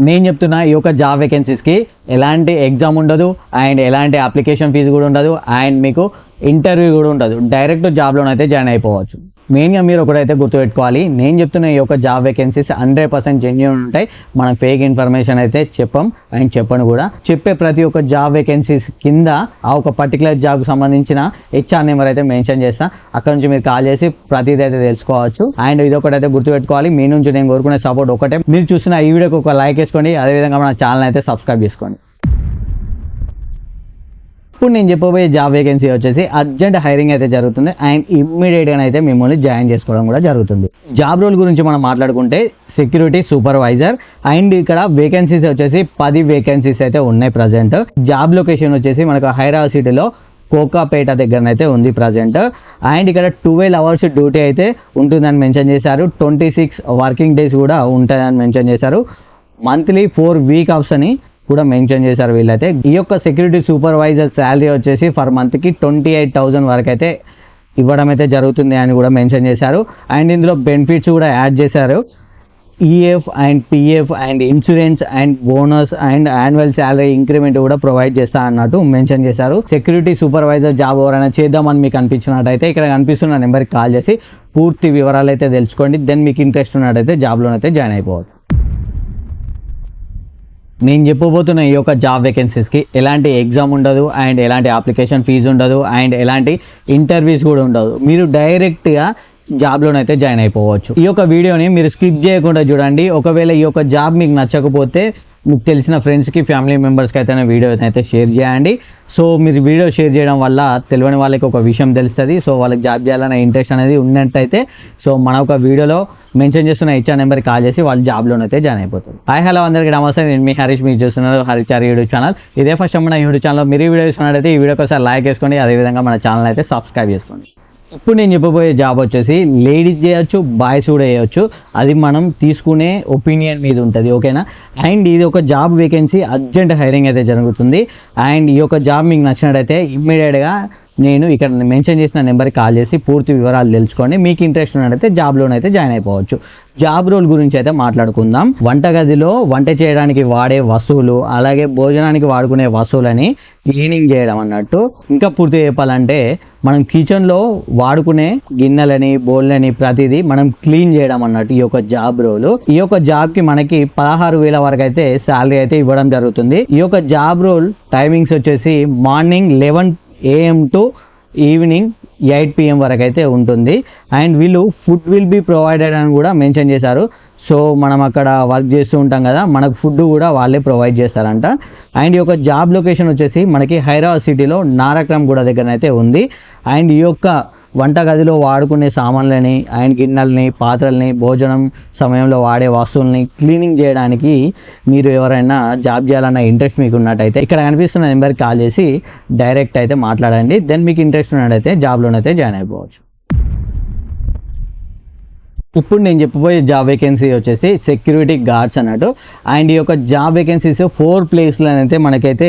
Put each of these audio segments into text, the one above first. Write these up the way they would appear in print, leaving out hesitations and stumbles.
నేను చెప్తున్నా ఈ యొక్క జాబ్ వేకెన్సీస్కి ఎలాంటి ఎగ్జామ్ ఉండదు అండ్ ఎలాంటి అప్లికేషన్ ఫీజు కూడా ఉండదు అండ్ మీకు ఇంటర్వ్యూ కూడా ఉండదు. డైరెక్ట్ జాబ్లోనైతే జాయిన్ అయిపోవచ్చు. మెయిన్గా మీరు ఒకటైతే గుర్తుపెట్టుకోవాలి, నేను చెప్తున్న ఈ యొక్క జాబ్ వేకెన్సీస్ 100% జెన్యూన్ ఉంటాయి. మనం ఫేక్ ఇన్ఫర్మేషన్ అయితే చెప్పం అండ్ చెప్పను కూడా. చెప్పే ప్రతి ఒక్క జాబ్ వేకెన్సీస్ కింద ఆ ఒక పర్టికులర్ జాబ్కి సంబంధించిన HR నెంబర్ అయితే మెన్షన్ చేస్తాను. అక్కడ నుంచి మీరు కాల్ చేసి ప్రతిదీ అయితే తెలుసుకోవచ్చు. అండ్ ఇది ఒకటైతే గుర్తుపెట్టుకోవాలి, మీ నుంచి నేను కోరుకునే సపోర్ట్ ఒకటే, మీరు చూసిన ఈ వీడియోకి ఒక లైక్ వేసుకోండి, అదేవిధంగా మన ఛానల్ అయితే సబ్స్క్రైబ్ చేసుకోండి. ఇప్పుడు నేను చెప్పబోయే జాబ్ వేకెన్సీ వచ్చేసి అర్జెంట్ హైరింగ్ అయితే జరుగుతుంది అండ్ ఇమ్మీడియట్గా అయితే మిమ్మల్ని జాయిన్ చేసుకోవడం కూడా జరుగుతుంది. జాబ్ రోల్ గురించి మనం మాట్లాడుకుంటే సెక్యూరిటీ సూపర్వైజర్ అండ్ ఇక్కడ వేకెన్సీస్ వచ్చేసి 10 వేకెన్సీస్ అయితే ఉన్నాయి ప్రజెంట్. జాబ్ లొకేషన్ వచ్చేసి మనకు హైదరాబాద్ సిటీలో కోకాపేట దగ్గరనైతే ఉంది ప్రజెంట్. అండ్ ఇక్కడ 12 అవర్స్ డ్యూటీ అయితే ఉంటుందని మెన్షన్ చేశారు. 26 వర్కింగ్ డేస్ కూడా ఉంటాయని మెన్షన్ చేశారు. మంత్లీ 4 వీక్ ఆఫ్స్ అని కూడా మెన్షన్ చేశారు వీళ్ళైతే. ఈ యొక్క సెక్యూరిటీ సూపర్వైజర్ శాలరీ వచ్చేసి పర్ మంత్కి 28,000 వరకు అయితే ఇవ్వడం అయితే జరుగుతుంది అని కూడా మెన్షన్ చేశారు. అండ్ ఇందులో బెనిఫిట్స్ కూడా యాడ్ చేశారు. EF and PF and insurance and bonus and annual salary increment కూడా ప్రొవైడ్ చేస్తా అన్నట్టు మెన్షన్ చేశారు. సెక్యూరిటీ సూపర్వైజర్ జాబ్ ఎవరైనా చేద్దామని మీకు అనిపించినట్టయితే ఇక్కడ కనిపిస్తున్న నెంబర్కి కాల్ చేసి పూర్తి వివరాలు అయితే తెలుసుకోండి. దెన్ మీకు ఇంట్రెస్ట్ ఉన్నట్టయితే జాబ్లోనైతే జాయిన్ అయిపోవచ్చు. నేను చెప్పబోతున్న ఈ యొక్క జాబ్ వేకెన్సీస్కి ఎలాంటి ఎగ్జామ్ ఉండదు అండ్ ఎలాంటి అప్లికేషన్ ఫీజు ఉండదు అండ్ ఎలాంటి ఇంటర్వ్యూస్ కూడా ఉండదు. మీరు డైరెక్ట్గా జాబ్లోనైతే జాయిన్ అయిపోవచ్చు. ఈ యొక్క వీడియోని మీరు స్కిప్ చేయకుండా చూడండి. ఒకవేళ ఈ యొక్క జాబ్ మీకు నచ్చకపోతే మీకు తెలిసిన ఫ్రెండ్స్కి ఫ్యామిలీ మెంబర్స్కి అయితే వీడియో అయితే షేర్ చేయండి. సో మీరు వీడియో షేర్ చేయడం వల్ల తెలియని వాళ్ళకి ఒక విషయం తెలుస్తుంది. సో వాళ్ళకి జాబ్ చేయాలనే ఇంట్రెస్ట్ అనేది ఉన్నట్టయితే సో మన ఒక వీడియోలో మెన్షన్ చేస్తున్న HR నెంబర్కి కాల్ చేసి వాళ్ళు జాబ్లోనైతే జాయిన్ అయిపోతారు. హాయ్ హలో అందరికీ నమస్తే, నేను మీ హరీష్. మీరు చూస్తున్నారు హరిచారి యూట్యూబ్ ఛానల్. ఇదే ఫస్ట్ టైం మన యూట్యూబ్ ఛానల్ మీరు ఈ వీడియో చూస్తున్నట్టయితే ఈ వీడియోకి ఒకసారి లైక్ చేసుకోండి, అదేవిధంగా మన ఛానల్ అయితే సబ్స్క్రైబ్ చేసుకోండి. ఇప్పుడు నేను చెప్పబోయే జాబ్ వచ్చేసి లేడీస్ చేయొచ్చు, బాయ్స్ కూడా చేయొచ్చు. అది మనం తీసుకునే ఒపీనియన్ మీద ఉంటుంది, ఓకేనా. అండ్ ఇది ఒక జాబ్ వేకెన్సీ అర్జెంట్ హైరింగ్ అయితే జరుగుతుంది. అండ్ ఈ యొక్క జాబ్ మీకు నచ్చినట్టయితే ఇమ్మీడియట్గా నేను ఇక్కడ మెన్షన్ చేసిన నెంబర్కి కాల్ చేసి పూర్తి వివరాలు తెలుసుకోండి. మీకు ఇంట్రెస్ట్ ఉన్నట్టయితే జాబ్లోనైతే జాయిన్ అయిపోవచ్చు. జాబ్ రోల్ గురించి అయితే మాట్లాడుకుందాం. వంటగదిలో వంట చేయడానికి వాడే వస్తువులు, అలాగే భోజనానికి వాడుకునే వస్తువులని క్లీనింగ్ చేయడం అన్నట్టు. ఇంకా పూర్తి చెప్పాలంటే మనం కిచెన్లో వాడుకునే గిన్నెలని, బౌల్లని ప్రతిదీ మనం క్లీన్ చేయడం అన్నట్టు ఈ యొక్క జాబ్ రోల్. ఈ యొక్క జాబ్కి మనకి 16,000 వరకు అయితే శాలరీ అయితే ఇవ్వడం జరుగుతుంది. ఈ యొక్క జాబ్ రోల్ టైమింగ్స్ వచ్చేసి morning 11 AM to evening 8 PM వరకు అయితే ఉంటుంది. అండ్ వీళ్ళు ఫుడ్ విల్ బీ ప్రొవైడెడ్ అని కూడా మెన్షన్ చేశారు. సో మనం అక్కడ వర్క్ చేస్తూ ఉంటాం కదా, మనకు ఫుడ్ కూడా వాళ్ళే ప్రొవైడ్ చేస్తారంట. అండ్ ఈ యొక్క జాబ్ లొకేషన్ వచ్చేసి మనకి హైదరాబాద్ సిటీలో నారాక్రమ్గూడ దగ్గర అయితే ఉంది. అండ్ ఈ యొక్క వంటగదిలో వాడుకునే సామాన్లని అండ్ గిన్నెలని, పాత్రల్ని, భోజనం సమయంలో వాడే వస్తువుల్ని క్లీనింగ్ చేయడానికి మీరు ఎవరైనా జాబ్ చేయాలన్న ఇంట్రెస్ట్ మీకు ఉన్నట్టయితే ఇక్కడ కనిపిస్తున్న నెంబర్కి కాల్ చేసి డైరెక్ట్ అయితే మాట్లాడండి. దెన్ మీకు ఇంట్రెస్ట్ ఉన్నట్టయితే జాబ్లోనైతే జాయిన్ అయిపోవచ్చు. ఇప్పుడు నేను చెప్పబోయే జాబ్ వేకెన్సీ వచ్చేసి సెక్యూరిటీ గార్డ్స్ అన్నట్టు. అండ్ ఈ యొక్క జాబ్ వేకెన్సీస్ 4 ప్లేస్లు అయితే మనకైతే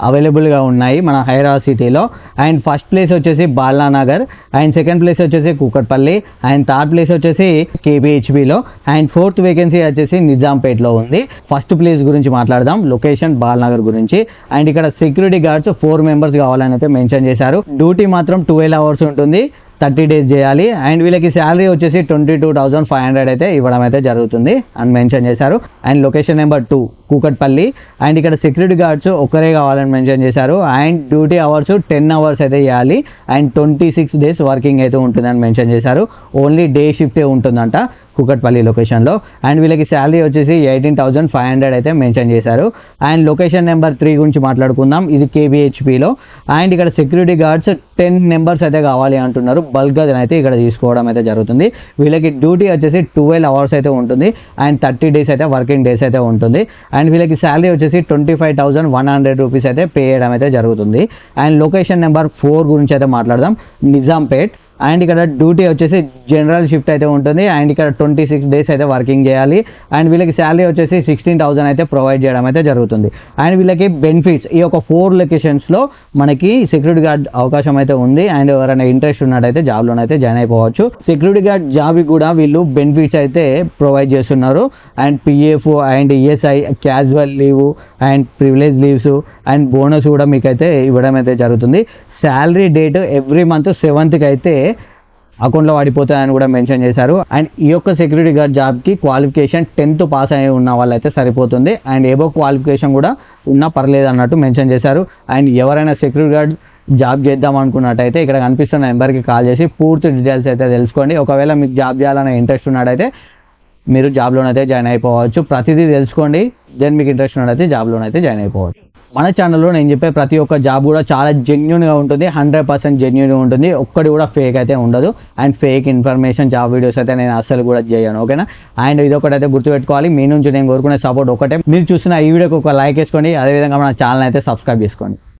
అవైలబుల్గా ఉన్నాయి మన హైదరాబాద్ సిటీలో. అండ్ ఫస్ట్ ప్లేస్ వచ్చేసి బాలానగర్, అండ్ సెకండ్ ప్లేస్ వచ్చేసి కూకట్పల్లి, అండ్ థర్డ్ ప్లేస్ వచ్చేసి KBHBలో, అండ్ 4th వేకెన్సీ వచ్చేసి నిజాంపేట్లో ఉంది. ఫస్ట్ ప్లేస్ గురించి మాట్లాడదాం, లొకేషన్ బాలానగర్ గురించి. అండ్ ఇక్కడ సెక్యూరిటీ గార్డ్స్ 4 మెంబర్స్ కావాలని అయితే మెన్షన్ చేశారు. డ్యూటీ మాత్రం 12 అవర్స్ ఉంటుంది, 30 డేస్ చేయాలి. అండ్ వీళ్ళకి శాలరీ వచ్చేసి 22,500 అయితే ఇవ్వడం అయితే జరుగుతుంది అని మెన్షన్ చేశారు. And location number 2 Kukatpally. And ఇక్కడ సెక్యూరిటీ గార్డ్స్ ఒకరే కావాలని మెన్షన్ చేశారు. అండ్ డ్యూటీ అవర్స్ 10 అవర్స్ అయితే చేయాలి. అండ్ 26 డేస్ వర్కింగ్ అయితే ఉంటుందని మెన్షన్ చేశారు. ఓన్లీ డే షిఫ్టే ఉంటుందంట కూకట్పల్లి లొకేషన్లో. అండ్ వీళ్ళకి శాలరీ వచ్చేసి 18,500 అయితే మెన్షన్ చేశారు. అండ్ లొకేషన్ నెంబర్ 3 గురించి మాట్లాడుకుందాం, ఇది KBHBలో. అండ్ ఇక్కడ సెక్యూరిటీ గార్డ్స్ 10 మెంబర్స్ అయితే కావాలి అంటున్నారు. బల్క్గా అయితే ఇక్కడ తీసుకోవడం అయితే జరుగుతుంది. వీళ్ళకి డ్యూటీ వచ్చేసి 12 అవర్స్ అయితే ఉంటుంది. అండ్ 30 డేస్ అయితే వర్కింగ్ డేస్ అయితే ఉంటుంది. అండ్ వీళ్ళకి శాలరీ వచ్చేసి 25,100 రూపీస్ అయితే పే చేయడం అయితే జరుగుతుంది. అండ్ లొకేషన్ నెంబర్ 4 గురించి అయితే మాట్లాడదాం, నిజాంపేట్. అండ్ ఇక్కడ డ్యూటీ వచ్చేసి జనరల్ షిఫ్ట్ అయితే ఉంటుంది అండ్ ఇక్కడ 26 days అయితే వర్కింగ్ చేయాలి అండ్ వీళ్ళకి శాలరీ వచ్చేసి 16,000 అయితే ప్రొవైడ్ చేయడం అయితే జరుగుతుంది అండ్ వీళ్ళకి బెనిఫిట్స్ ఈ యొక్క 4 లొకేషన్స్లో మనకి సెక్యూరిటీ గార్డ్ అవకాశం అయితే ఉంది అండ్ ఎవరైనా ఇంట్రెస్ట్ ఉన్నట్టయితే జాబ్లోనైతే జాయిన్ అయిపోవచ్చు. సెక్యూరిటీ గార్డ్ జాబ్కి కూడా వీళ్ళు బెనిఫిట్స్ అయితే ప్రొవైడ్ చేస్తున్నారు and PF and ESI, casual leave and privilege leaves and bonus కూడా మీకైతే ఇవ్వడం అయితే జరుగుతుంది. Salary date every month 7th అయితే అకౌంట్లో పడిపోతాయని కూడా మెన్షన్ చేశారు. అండ్ ఈ యొక్క సెక్యూరిటీ గార్డ్ జాబ్కి క్వాలిఫికేషన్ 10th పాస్ అయి ఉన్న వాళ్ళైతే సరిపోతుంది అండ్ ఏబో క్వాలిఫికేషన్ కూడా ఉన్నా పర్లేదు అన్నట్టు మెన్షన్ చేశారు. అండ్ ఎవరైనా సెక్యూరిటీ గార్డ్ జాబ్ చేద్దాం అనుకున్నట్టయితే ఇక్కడ కనిపిస్తున్న నెంబర్కి కాల్ చేసి పూర్తి డీటెయిల్స్ అయితే తెలుసుకోండి. ఒకవేళ మీకు జాబ్ చేయాలనే ఇంట్రెస్ట్ ఉన్నట్టయితే మీరు జాబ్లోనైతే జాయిన్ అయిపోవచ్చు. ప్రతిదీ తెలుసుకోండి, దెన్ మీకు ఇంట్రెస్ట్ ఉన్నట్టయితే జాబ్లోనైతే జాయిన్ అయిపోవచ్చు. మన ఛానల్లో నేను చెప్పే ప్రతి ఒక్క జాబ్ కూడా చాలా జెన్యూన్గా ఉంటుంది, 100% జెన్యూన్గా ఉంటుంది. ఒక్కటి కూడా ఫేక్ అయితే ఉండదు and fake information job videos అయితే నేను అస్సలు కూడా చేయను, ఓకేనా. అండ్ ఇది ఒకటైతే గుర్తుపెట్టుకోవాలి, మీ నుంచి నేను కోరుకునే సపోర్ట్ ఒకటే. మీరు చూసిన ఈ వీడియోకి ఒక లైక్ వేసుకోండి, అదేవిధంగా మన ఛానల్ అయితే సబ్స్క్రైబ్ చేసుకోండి.